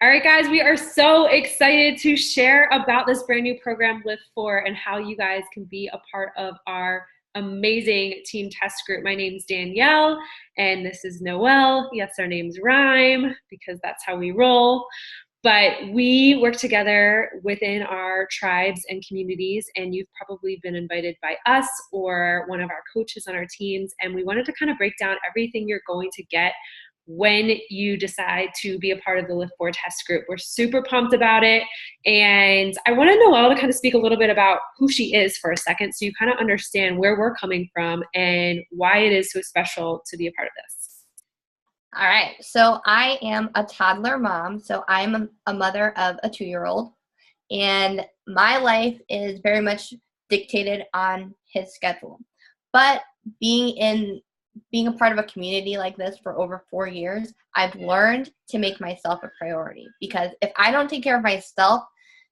All right, guys, we are so excited to share about this brand new program, LIIFT4, and how you guys can be a part of our amazing team test group. My name's Danielle, and this is Noelle. Yes, our names rhyme because that's how we roll. But we work together within our tribes and communities, and you've probably been invited by us or one of our coaches on our teams, and we wanted to kind of break down everything you're going to get when you decide to be a part of the LIIFT4 test group. We're super pumped about it, and I wanted Noelle to kind of speak a little bit about who she is for a second so you kind of understand where we're coming from and why it is so special to be a part of this. All right, so I am a toddler mom, so I'm a mother of a 2-year-old, and my life is very much dictated on his schedule. But being a part of a community like this for over 4 years, I've learned to make myself a priority, because if I don't take care of myself,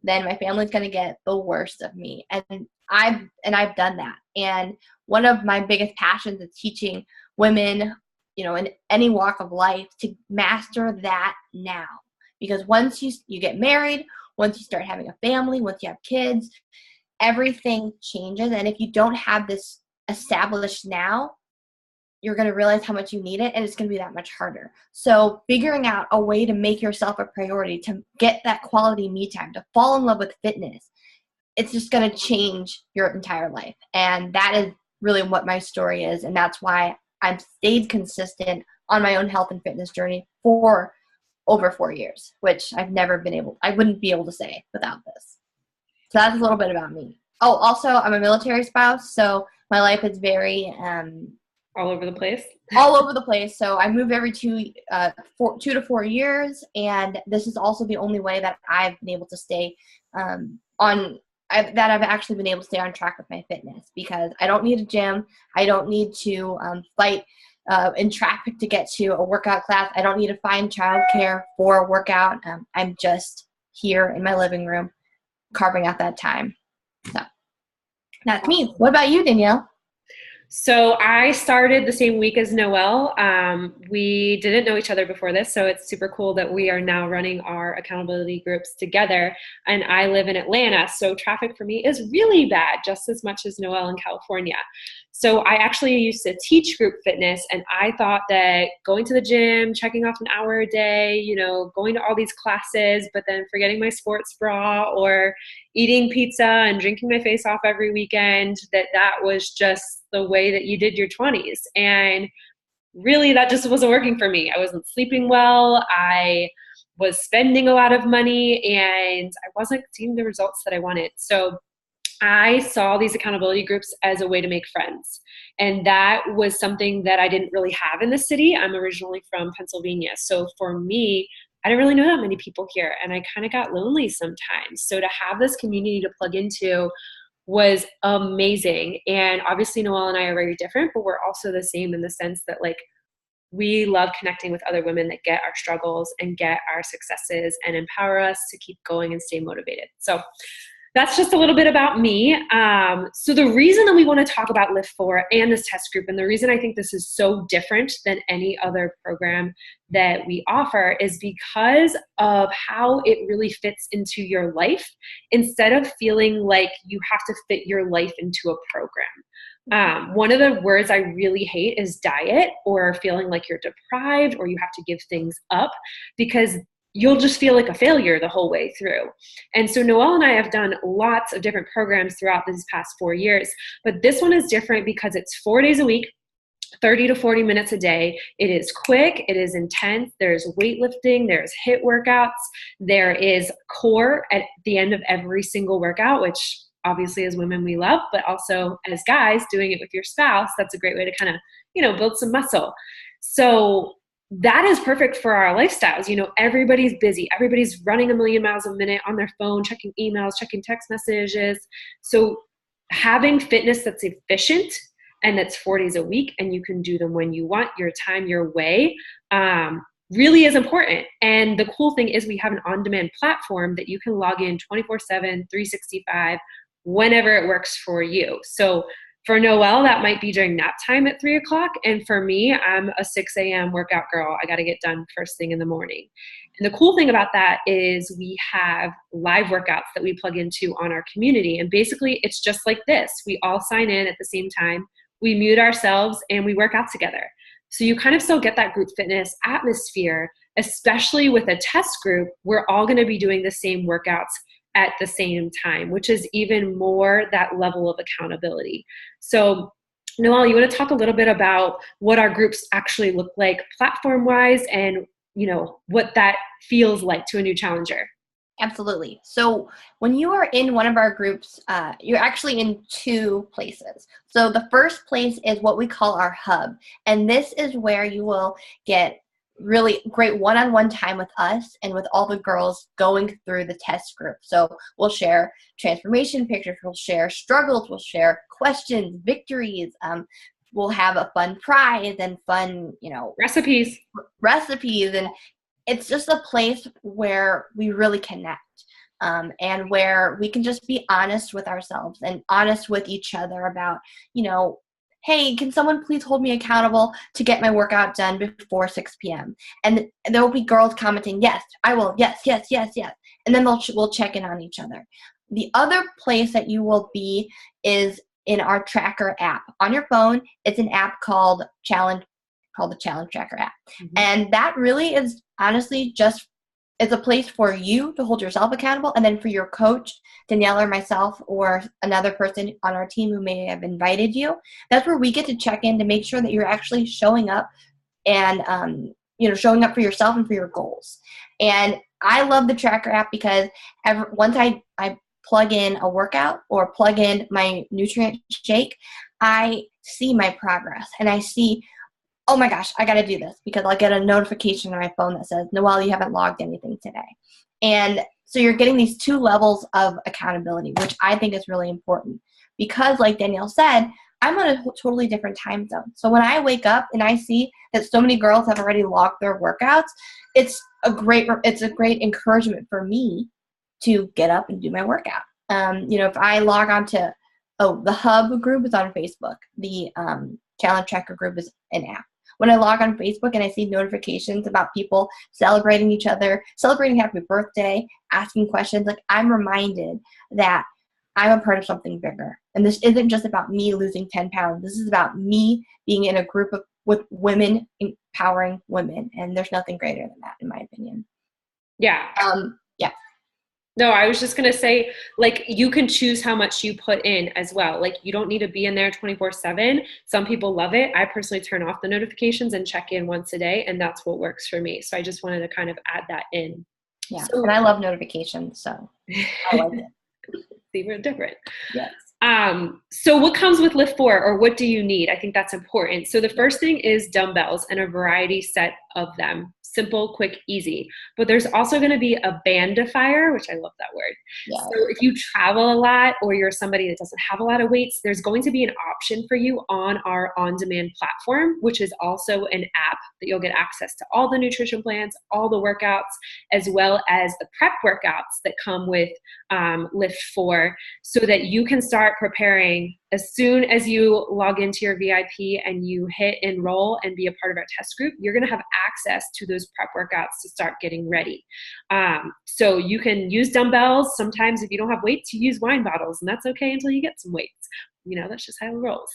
then my family's going to get the worst of me. And I've done that. And one of my biggest passions is teaching women, in any walk of life, to master that now. Because once you get married, once you start having a family, once you have kids, everything changes. And if you don't have this established now, you're going to realize how much you need it, and it's going to be that much harder. So figuring out a way to make yourself a priority, to get that quality me time, to fall in love with fitness, it's just going to change your entire life. And that is really what my story is, and that's why I've stayed consistent on my own health and fitness journey for over 4 years, which I wouldn't be able to say without this. So that's a little bit about me. Oh, also, I'm a military spouse, so my life is very all over the place? All over the place. So I move every 2 to 4 years, and this is also the only way that I've been able to stay I've actually been able to stay on track with my fitness, because I don't need a gym. I don't need to fight in traffic to get to a workout class. I don't need to find childcare for a workout. I'm just here in my living room carving out that time. So that's me. What about you, Danielle? So I started the same week as Noelle. We didn't know each other before this, so it's super cool that we are now running our accountability groups together. And I live in Atlanta, so traffic for me is really bad, just as much as Noelle in California. So I actually used to teach group fitness, and I thought that going to the gym, checking off an hour a day, going to all these classes, but then forgetting my sports bra or eating pizza and drinking my face off every weekend, that was just the way that you did your 20s. And really, that just wasn't working for me. I wasn't sleeping well. I was spending a lot of money, and I wasn't seeing the results that I wanted. So I saw these accountability groups as a way to make friends. And that was something that I didn't really have in the city. I'm originally from Pennsylvania. So for me, I didn't really know that many people here, and I kind of got lonely sometimes. So to have this community to plug into was amazing. And obviously Noelle and I are very different, but we're also the same in the sense that we love connecting with other women that get our struggles and get our successes and empower us to keep going and stay motivated. So that's just a little bit about me. So the reason that we want to talk about LIIFT4 and this test group, and the reason I think this is so different than any other program that we offer, is because of how it really fits into your life, instead of feeling like you have to fit your life into a program. One of the words I really hate is diet, or feeling like you're deprived or you have to give things up, because you'll just feel like a failure the whole way through. And so Noelle and I have done lots of different programs throughout these past 4 years, but this one is different because it's 4 days a week, 30 to 40 minutes a day. It is quick, it is intense, there's weightlifting, there's HIIT workouts, there is core at the end of every single workout, which obviously as women we love, but also as guys, doing it with your spouse, that's a great way to kind of, build some muscle. So that is perfect for our lifestyles. Everybody's busy. Everybody's running a million miles a minute on their phone, checking emails, checking text messages. So having fitness that's efficient and that's 4 days a week, and you can do them when you want, your time, your way, really is important. And the cool thing is we have an on-demand platform that you can log in 24/7, 365, whenever it works for you. So For Noelle, that might be during nap time at 3 o'clock. And for me, I'm a 6 a.m. workout girl. I got to get done first thing in the morning. And the cool thing about that is we have live workouts that we plug into on our community. And basically, it's just like this. We all sign in at the same time, we mute ourselves, and we work out together. So you kind of still get that group fitness atmosphere, especially with a test group. We're all going to be doing the same workouts at the same time, which is even more that level of accountability. So Noelle, you want to talk a little bit about what our groups actually look like platform-wise and, you know, what that feels like to a new challenger? Absolutely. So when you are in one of our groups, you're actually in two places. So the first place is what we call our hub. And this is where you will get really great one-on-one time with us and with all the girls going through the test group. So we'll share transformation pictures, we'll share struggles, we'll share questions, victories. We'll have a fun prize and fun, Recipes. And it's just a place where we really connect, and where we can just be honest with ourselves and honest with each other about, hey, can someone please hold me accountable to get my workout done before 6 p.m.? And there will be girls commenting, yes, I will, yes, yes, yes, yes. And then we'll check in on each other. The other place that you will be is in our tracker app. On your phone, it's an app called the Challenge Tracker app. Mm-hmm. And that really is honestly it's a place for you to hold yourself accountable, and then for your coach, Danielle or myself or another person on our team who may have invited you. That's where we get to check in to make sure that you're actually showing up and, showing up for yourself and for your goals. And I love the tracker app because once I plug in a workout or plug in my nutrient shake, I see my progress and I see, oh my gosh, I got to do this, because I'll get a notification on my phone that says, Noelle, you haven't logged anything today. And so you're getting these two levels of accountability, which I think is really important because, like Danielle said, I'm on a totally different time zone. So when I wake up and I see that so many girls have already logged their workouts, it's a great encouragement for me to get up and do my workout. If I log on to, the Hub group is on Facebook. The Challenge Tracker group is an app. When I log on Facebook and I see notifications about people celebrating each other, celebrating happy birthday, asking questions, like, I'm reminded that I'm a part of something bigger. And this isn't just about me losing 10 pounds. This is about me being in a group with women, empowering women. And there's nothing greater than that, in my opinion. Yeah. Yeah. No, I was just going to say, like, you can choose how much you put in as well. Like, you don't need to be in there 24/7. Some people love it. I personally turn off the notifications and check in once a day, and that's what works for me. So I just wanted to kind of add that in. Yeah, and I love notifications, so I like it. See, we're different. Yes. So what comes with LIIFT4, or what do you need? I think that's important. So the first thing is dumbbells and a variety set of them. Simple, quick, easy. But there's also going to be a bandifier, which I love that word. Yeah. So if you travel a lot or you're somebody that doesn't have a lot of weights, there's going to be an option for you on our on-demand platform, which is also an app that you'll get access to all the nutrition plans, all the workouts, as well as the prep workouts that come with LIIFT4, so that you can start preparing as soon as you log into your VIP and you hit enroll and be a part of our test group. You're going to have access to those prep workouts to start getting ready. So you can use dumbbells. Sometimes if you don't have weights, you use wine bottles, and that's okay until you get some weights. That's just how it rolls.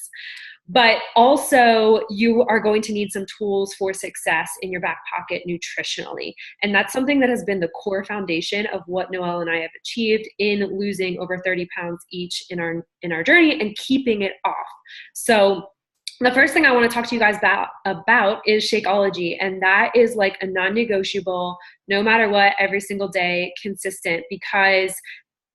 But also, you are going to need some tools for success in your back pocket nutritionally. And that's something that has been the core foundation of what Noelle and I have achieved in losing over 30 pounds each in our journey and keeping it off. So the first thing I want to talk to you guys about is Shakeology. And that is like a non-negotiable, no matter what, every single day, consistent, because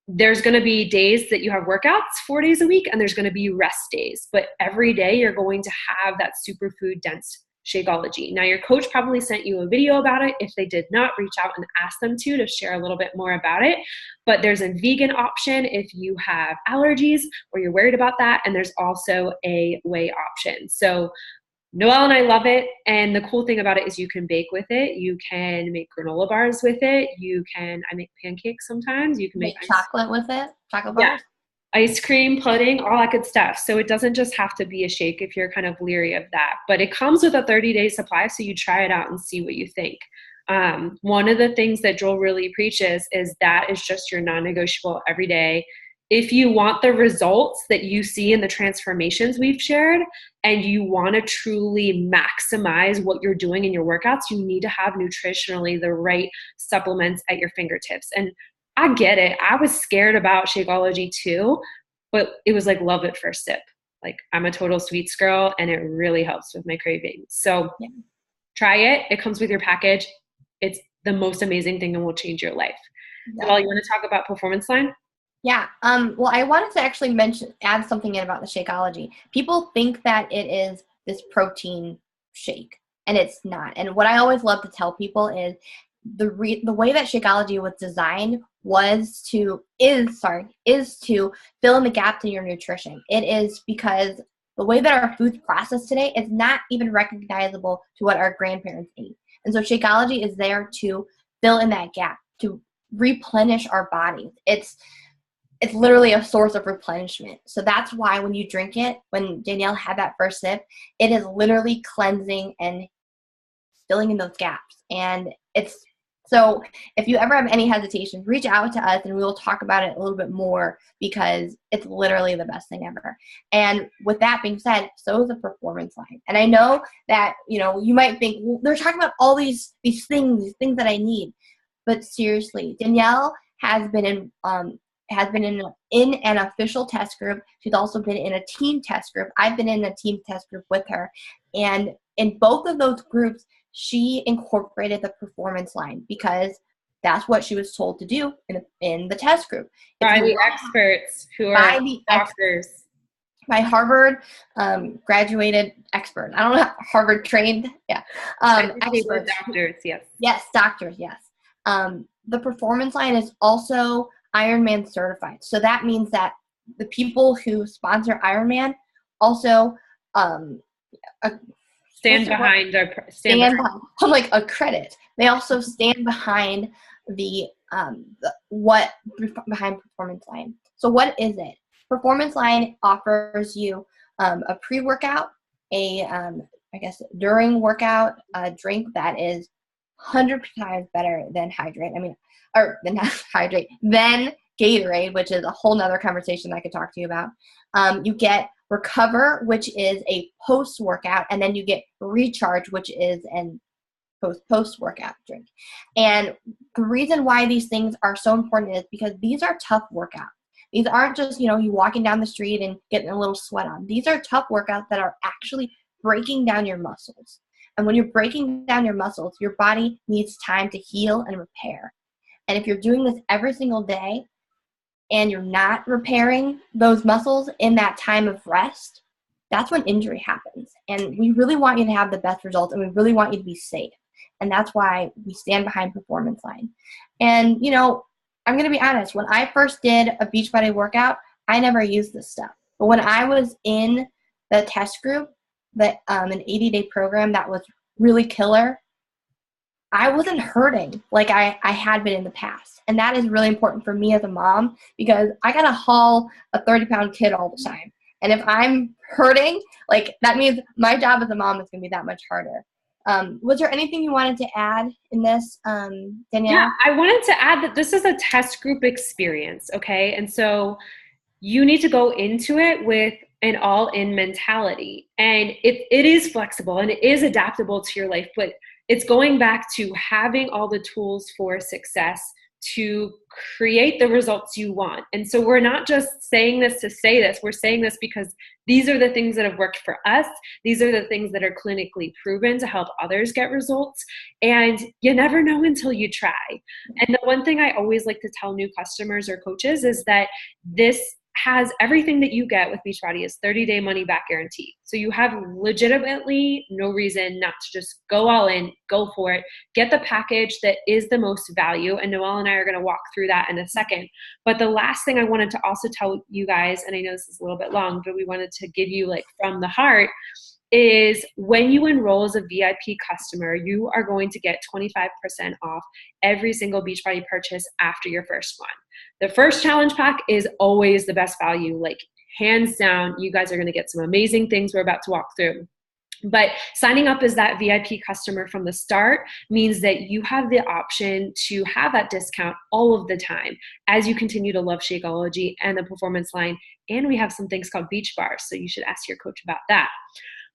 there's going to be days that you have workouts 4 days a week, and there's going to be rest days. But every day you're going to have that superfood dense Shakeology. Now, your coach probably sent you a video about it. If they did not, reach out and ask them to share a little bit more about it. But there's a vegan option if you have allergies or you're worried about that. And there's also a whey option. So Noelle and I love it. And the cool thing about it is you can bake with it. You can make granola bars with it. I make pancakes sometimes. You can make chocolate with it. Chocolate bars. ice cream, pudding, all that good stuff. So it doesn't just have to be a shake if you're kind of leery of that. But it comes with a 30-day supply, so you try it out and see what you think. One of the things that Joel really preaches is that is just your non-negotiable every day. If you want the results that you see in the transformations we've shared, and you want to truly maximize what you're doing in your workouts, you need to have nutritionally the right supplements at your fingertips. And I get it. I was scared about Shakeology too, but it was like love at first sip. Like, I'm a total sweets girl, and it really helps with my cravings. So Yeah. try it. It comes with your package. It's the most amazing thing and will change your life. Well, you want to talk about Performance Line? Yeah. Well, I wanted to actually add something in about the Shakeology. People think that it is this protein shake, and it's not. And what I always love to tell people is the way that Shakeology was designed is to fill in the gaps in your nutrition. It is because the way that our food's processed today is not even recognizable to what our grandparents ate. And so Shakeology is there to fill in that gap, to replenish our bodies. It's literally a source of replenishment. So that's why when you drink it, when Danielle had that first sip, it is literally cleansing and filling in those gaps. And so if you ever have any hesitation, reach out to us and we will talk about it a little bit more, because it's literally the best thing ever. And with that being said, so is the Performance Line. And I know that, you might think, well, they're talking about all these things that I need. But seriously, Danielle has been in an official test group. She's also been in a team test group. I've been in a team test group with her. And in both of those groups, she incorporated the Performance Line because that's what she was told to do in the test group. By the experts who are doctors. By Harvard graduated expert. I don't know, Harvard trained. Yeah. Experts. Doctors, yes. Yes, doctors, yes. The Performance Line is also Ironman certified. So that means that the people who sponsor Ironman also stand behind. I'm like, a credit. They also stand behind behind Performance Line. So what is it? Performance Line offers you a pre-workout, during workout drink that is 100 times better than than Gatorade, which is a whole nother conversation I could talk to you about. You get Recover, which is a post-workout, and then you get Recharge, which is an post-workout drink. And the reason why these things are so important is because these are tough workouts. These aren't just, you walking down the street and getting a little sweat on. These are tough workouts that are actually breaking down your muscles. And when you're breaking down your muscles, your body needs time to heal and repair. And if you're doing this every single day and you're not repairing those muscles in that time of rest, that's when injury happens. And we really want you to have the best results, and we really want you to be safe. And that's why we stand behind Performance Line. And, I'm going to be honest, when I first did a Beachbody workout, I never used this stuff. But when I was in the test group, an 80-day program that was really killer, I wasn't hurting like I had been in the past. And that is really important for me as a mom, because I got to haul a 30-pound kid all the time. And if I'm hurting, that means my job as a mom is going to be that much harder. Was there anything you wanted to add in this, Danielle? Yeah, I wanted to add that this is a test group experience, okay? And so you need to go into it with an all-in mentality. And it is flexible and it is adaptable to your life, but it's going back to having all the tools for success to create the results you want. And so we're not just saying this to say this, we're saying this because these are the things that have worked for us. These are the things that are clinically proven to help others get results. And you never know until you try. And the one thing I always like to tell new customers or coaches is that this has everything that you get with Beachbody is 30-day money back guarantee. So you have legitimately no reason not to just go all in, go for it, get the package that is the most value. And Noelle and I are going to walk through that in a second. But the last thing I wanted to also tell you guys, and I know this is a little bit long, but we wanted to give you from the heart, is when you enroll as a VIP customer, you are going to get 25% off every single Beachbody purchase after your first one. The first challenge pack is always the best value, like hands down. You guys are going to get some amazing things we're about to walk through. But signing up as that VIP customer from the start means that you have the option to have that discount all of the time as you continue to love Shakeology and the performance line. And we have some things called beach bars, so you should ask your coach about that.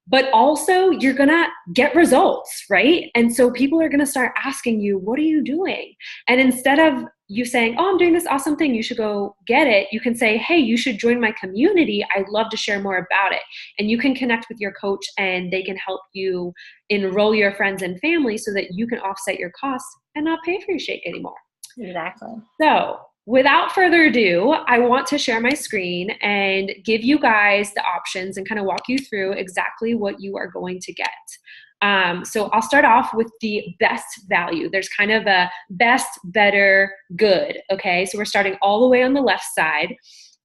But also, you're going to get results, right? And so people are going to start asking you, what are you doing? And instead of you saying, oh, I'm doing this awesome thing, you should go get it, you can say, hey, you should join my community. I'd love to share more about it. And you can connect with your coach and they can help you enroll your friends and family so that you can offset your costs and not pay for your shake anymore. Exactly. So without further ado, I want to share my screen and give you guys the options and kind of walk you through exactly what you are going to get. So I'll start off with the best value. There's kind of a best, better, good. Okay, so we're starting all the way on the left side.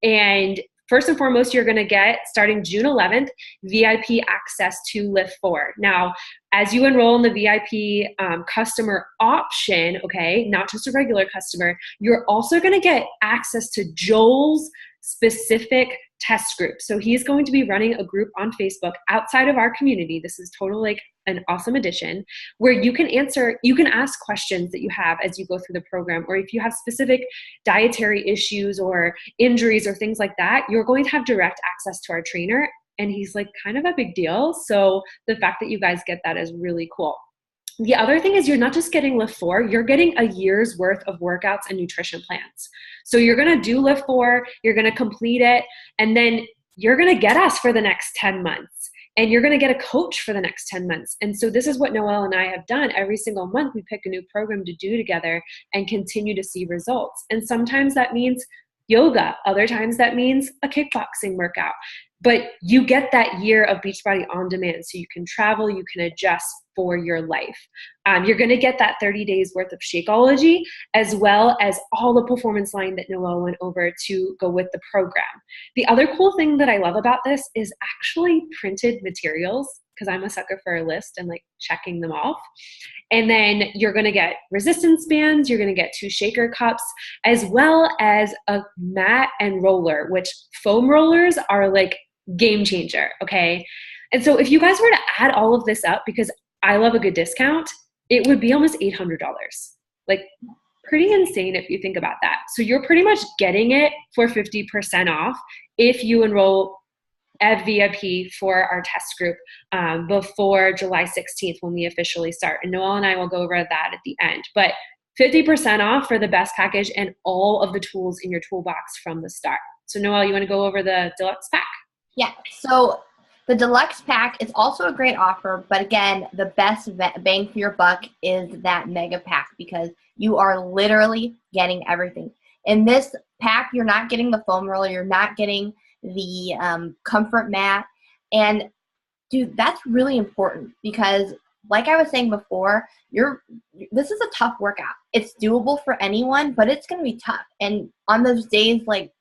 And first and foremost, you're going to get, starting June 11th, VIP access to LIIFT4. Now, as you enroll in the VIP customer option, okay, not just a regular customer, you're also going to get access to Joel's specific test group. So he's going to be running a group on Facebook outside of our community. This is totally like an awesome addition where you can ask questions that you have as you go through the program, or if you have specific dietary issues or injuries or things like that, you're going to have direct access to our trainer. And he's like kind of a big deal. So the fact that you guys get that is really cool. The other thing is you're not just getting LIIFT4, you're getting a year's worth of workouts and nutrition plans. So you're going to do LIIFT4, you're going to complete it, and then you're going to get us for the next 10 months. And you're going to get a coach for the next 10 months. And so this is what Noelle and I have done. Every single month, we pick a new program to do together and continue to see results. And sometimes that means yoga. Other times that means a kickboxing workout. But you get that year of Beachbody on demand, so you can travel, you can adjust for your life. You're going to get that 30 days worth of Shakeology, as well as all the performance line that Noelle went over to go with the program. The other cool thing that I love about this is actually printed materials, because I'm a sucker for a list and like checking them off. And then you're going to get resistance bands, you're going to get 2 shaker cups, as well as a mat and roller, which foam rollers are like game changer, okay? And so if you guys were to add all of this up, because I love a good discount, it would be almost $800. Like pretty insane if you think about that. So you're pretty much getting it for 50% off if you enroll at VIP for our test group before July 16th when we officially start. And Noelle and I will go over that at the end. But 50% off for the best package and all of the tools in your toolbox from the start. So Noelle, you want to go over the deluxe pack? Yeah, so the deluxe pack is also a great offer, but again, the best bang for your buck is that mega pack because you are literally getting everything. In this pack, you're not getting the foam roller, you're not getting the comfort mat, and dude, that's really important because like I was saying before, this is a tough workout. It's doable for anyone, but it's going to be tough. And on those days like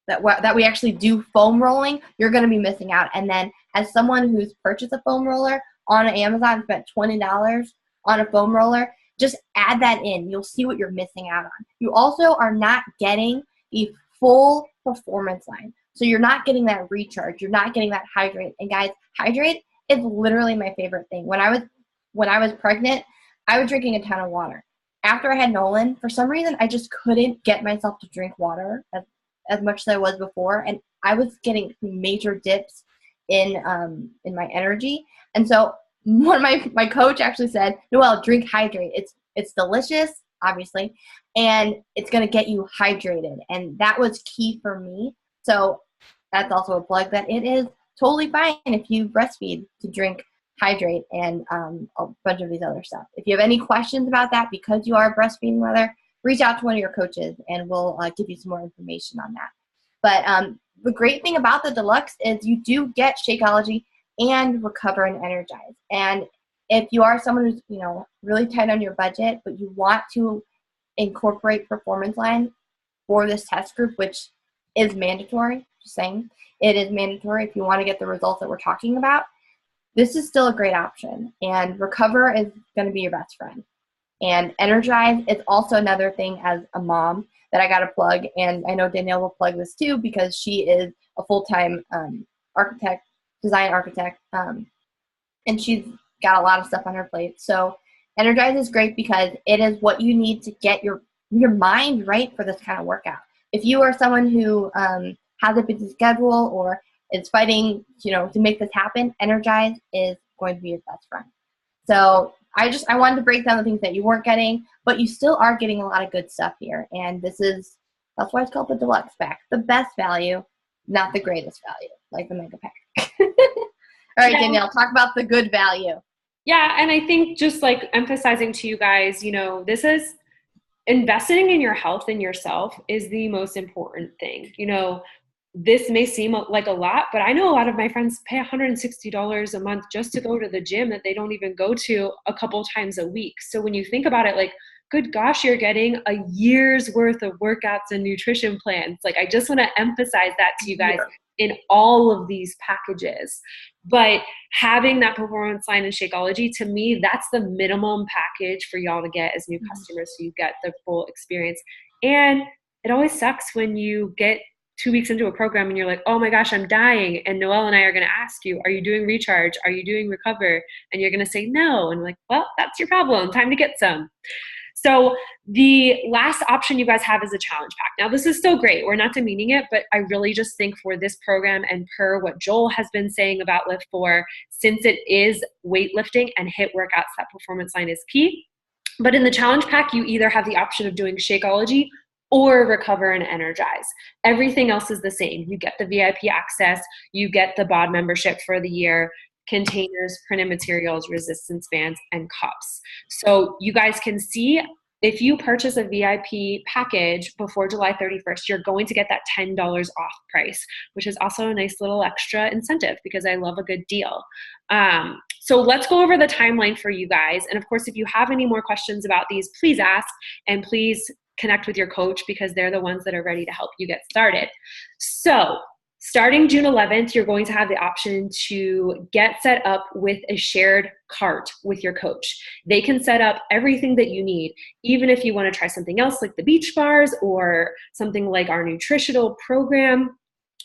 that we actually do foam rolling, you're going to be missing out. And then as someone who's purchased a foam roller on Amazon, spent $20 on a foam roller, just add that in. You'll see what you're missing out on. You also are not getting the full performance line. So you're not getting that recharge. You're not getting that hydrate. And guys, hydrate is literally my favorite thing. When I was pregnant, I was drinking a ton of water. After I had Nolan, for some reason, I just couldn't get myself to drink water as much as I was before, and I was getting major dips in my energy. And so one of my coach actually said, Noelle, drink hydrate. It's delicious, obviously, and it's going to get you hydrated. And that was key for me. So that's also a plug that it is totally fine if you breastfeed to drink hydrate and a bunch of these other stuff. If you have any questions about that because you are a breastfeeding mother, reach out to one of your coaches and we'll give you some more information on that. But the great thing about the deluxe is you do get Shakeology and Recover and Energize. And if you are someone who's really tight on your budget, but you want to incorporate Performance Line for this test group, which is mandatory, just saying, it is mandatory if you want to get the results that we're talking about, this is still a great option. And Recover is going to be your best friend. And Energize is also another thing as a mom that I got to plug. And I know Danielle will plug this too because she is a full-time architect, design architect, and she's got a lot of stuff on her plate. So Energize is great because it is what you need to get your mind right for this kind of workout. If you are someone who has a busy schedule or is fighting, to make this happen, Energize is going to be your best friend. So I wanted to break down the things that you weren't getting, but you still are getting a lot of good stuff here. And that's why it's called the deluxe pack. The best value, not the greatest value, like the mega pack. All right, Danielle, talk about the good value. Yeah, and I think just like emphasizing to you guys, this is investing in your health and yourself is the most important thing. This may seem like a lot, but I know a lot of my friends pay $160 a month just to go to the gym that they don't even go to a couple times a week. So when you think about it, like, good gosh, you're getting a year's worth of workouts and nutrition plans. Like, I just want to emphasize that to you guys in all of these packages. But having that performance line and Shakeology, to me, that's the minimum package for y'all to get as new customers, so you get the full experience. And it always sucks when you get 2 weeks into a program and you're like, oh my gosh, I'm dying. And Noelle and I are going to ask you, are you doing Recharge? Are you doing Recover? And you're going to say no. And we're like, well, that's your problem. Time to get some. So the last option you guys have is a challenge pack. Now, this is still great. We're not demeaning it, but I really just think for this program and per what Joel has been saying about LIIFT4, since it is weightlifting and HIIT workouts, that performance line is key. But in the challenge pack, you either have the option of doing Shakeology or Recover and Energize. Everything else is the same. You get the VIP access, you get the BOD membership for the year, containers, printed materials, resistance bands, and cups. So you guys can see, if you purchase a VIP package before July 31st, you're going to get that $10 off price, which is also a nice little extra incentive because I love a good deal. So let's go over the timeline for you guys. And of course, if you have any more questions about these, please ask, and please connect with your coach because they're the ones that are ready to help you get started. So starting June 11th, you're going to have the option to get set up with a shared cart with your coach. They can set up everything that you need, even if you want to try something else like the beach bars or something like our nutritional program.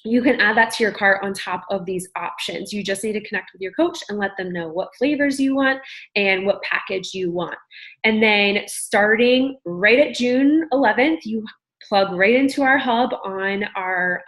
You can add that to your cart on top of these options. You just need to connect with your coach and let them know what flavors you want and what package you want. And then starting right at June 11th, you plug right into our hub on our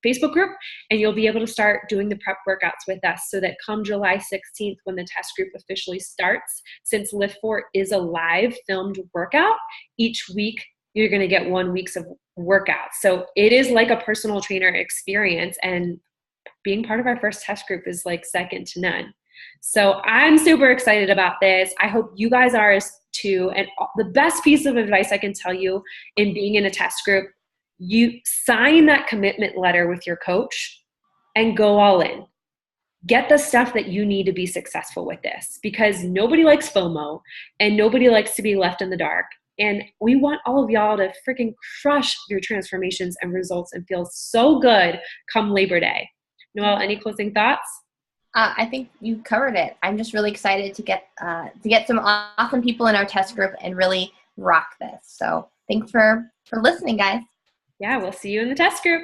Facebook group, and you'll be able to start doing the prep workouts with us so that come July 16th, when the test group officially starts, since LIIFT4 is a live filmed workout, each week you're going to get 1 week's of workouts. So it is like a personal trainer experience, and being part of our first test group is like second to none. So I'm super excited about this. I hope you guys are as too. And the best piece of advice I can tell you in being in a test group, you sign that commitment letter with your coach and go all in. Get the stuff that you need to be successful with this, because nobody likes FOMO and nobody likes to be left in the dark. And we want all of y'all to freaking crush your transformations and results and feel so good come Labor Day. Noelle, any closing thoughts? I think you covered it. I'm just really excited to get some awesome people in our test group and really rock this. So thanks for listening, guys. Yeah, we'll see you in the test group.